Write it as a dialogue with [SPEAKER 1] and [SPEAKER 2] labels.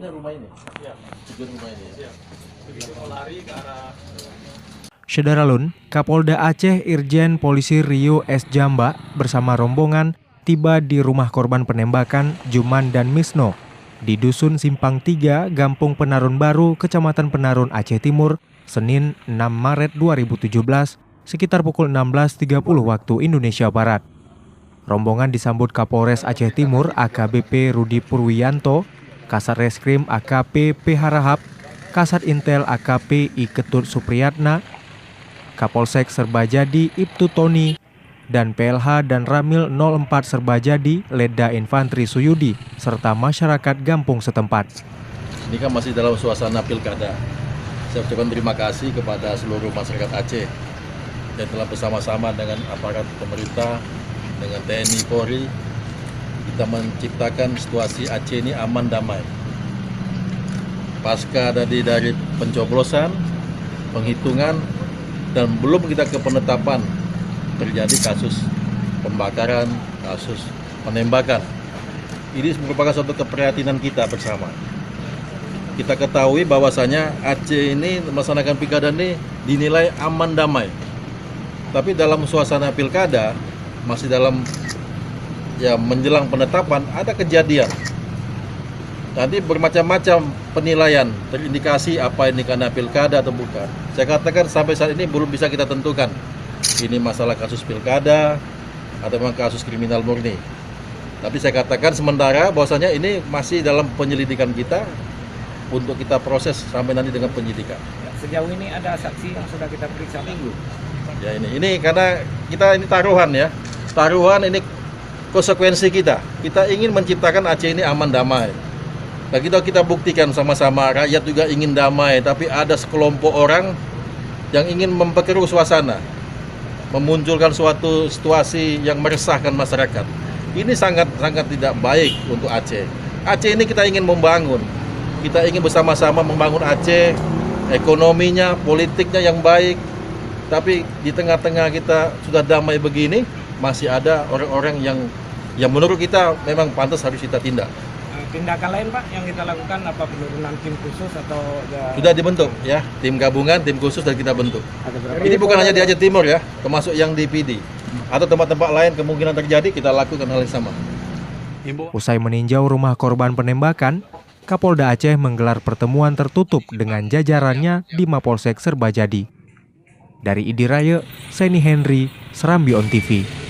[SPEAKER 1] tujuannya rumah ini. Ya. Tujuan rumah ini. Ya. Begitu mau lari ke arah
[SPEAKER 2] Syederalun, Kapolda Aceh Irjen Polisi Rio S. Jamba bersama rombongan tiba di rumah korban penembakan Juman dan Misno di Dusun Simpang 3, Gampung Penarun Baru, Kecamatan Penarun, Aceh Timur, Senin 6 Maret 2017, sekitar pukul 16.30 waktu Indonesia Barat. Rombongan disambut Kapolres Aceh Timur AKBP Rudi Purwiyanto, Kasat Reskrim AKP PH Rahab, Kasat Intel AKP I Ketut Supriyatna, Kapolsek Serbajadi Ibtu Tony, dan PLH dan Ramil 04 Serbajadi Leda Infantri Suyudi, serta masyarakat Gampung setempat.
[SPEAKER 1] Ini kan masih dalam suasana pilkada. Saya ucapkan terima kasih kepada seluruh masyarakat Aceh yang telah bersama-sama dengan aparat pemerintah, dengan TNI Polri, kita menciptakan situasi Aceh ini aman damai. Pasca dari pencoblosan, penghitungan, dan belum kita ke penetapan, terjadi kasus pembakaran, kasus penembakan. Ini merupakan suatu keprihatinan kita bersama. Kita ketahui bahwasanya Aceh ini melaksanakan pilkada ini dinilai aman damai. Tapi dalam suasana pilkada, masih dalam menjelang penetapan, ada kejadian. Nanti bermacam-macam penilaian, terindikasi apa ini karena pilkada atau bukan. Saya katakan sampai saat ini belum bisa kita tentukan. Ini masalah kasus pilkada atau memang kasus kriminal murni. Tapi saya katakan sementara bahwasanya ini masih dalam penyelidikan kita untuk kita proses sampai nanti dengan penyidikan.
[SPEAKER 3] Sejauh ini ada saksi yang sudah kita periksa minggu.
[SPEAKER 1] Ya ini karena kita ini taruhan ya. Taruhan ini konsekuensi kita. Kita ingin menciptakan Aceh ini aman damai. Nah, kita buktikan sama-sama, rakyat juga ingin damai, tapi ada sekelompok orang yang ingin memperkeruh suasana, memunculkan suatu situasi yang meresahkan masyarakat. Ini sangat tidak baik untuk Aceh. Aceh ini kita ingin membangun. Kita ingin bersama-sama membangun Aceh, ekonominya, politiknya yang baik. Tapi di tengah-tengah kita sudah damai begini, masih ada orang-orang yang menurut kita memang pantas harus kita tindak.
[SPEAKER 3] Tindakan lain Pak yang kita lakukan apa penurunan tim khusus atau
[SPEAKER 1] sudah dibentuk ya, tim gabungan, tim khusus dan kita bentuk. Ini bukan hanya di Aceh Timur ya, termasuk yang di PD atau tempat-tempat lain kemungkinan terjadi, kita lakukan hal yang sama.
[SPEAKER 2] Usai meninjau rumah korban penembakan, Kapolda Aceh menggelar pertemuan tertutup dengan jajarannya di Mapolsek Serbajadi. Dari Idiraya, Seni Henry, Serambi On TV.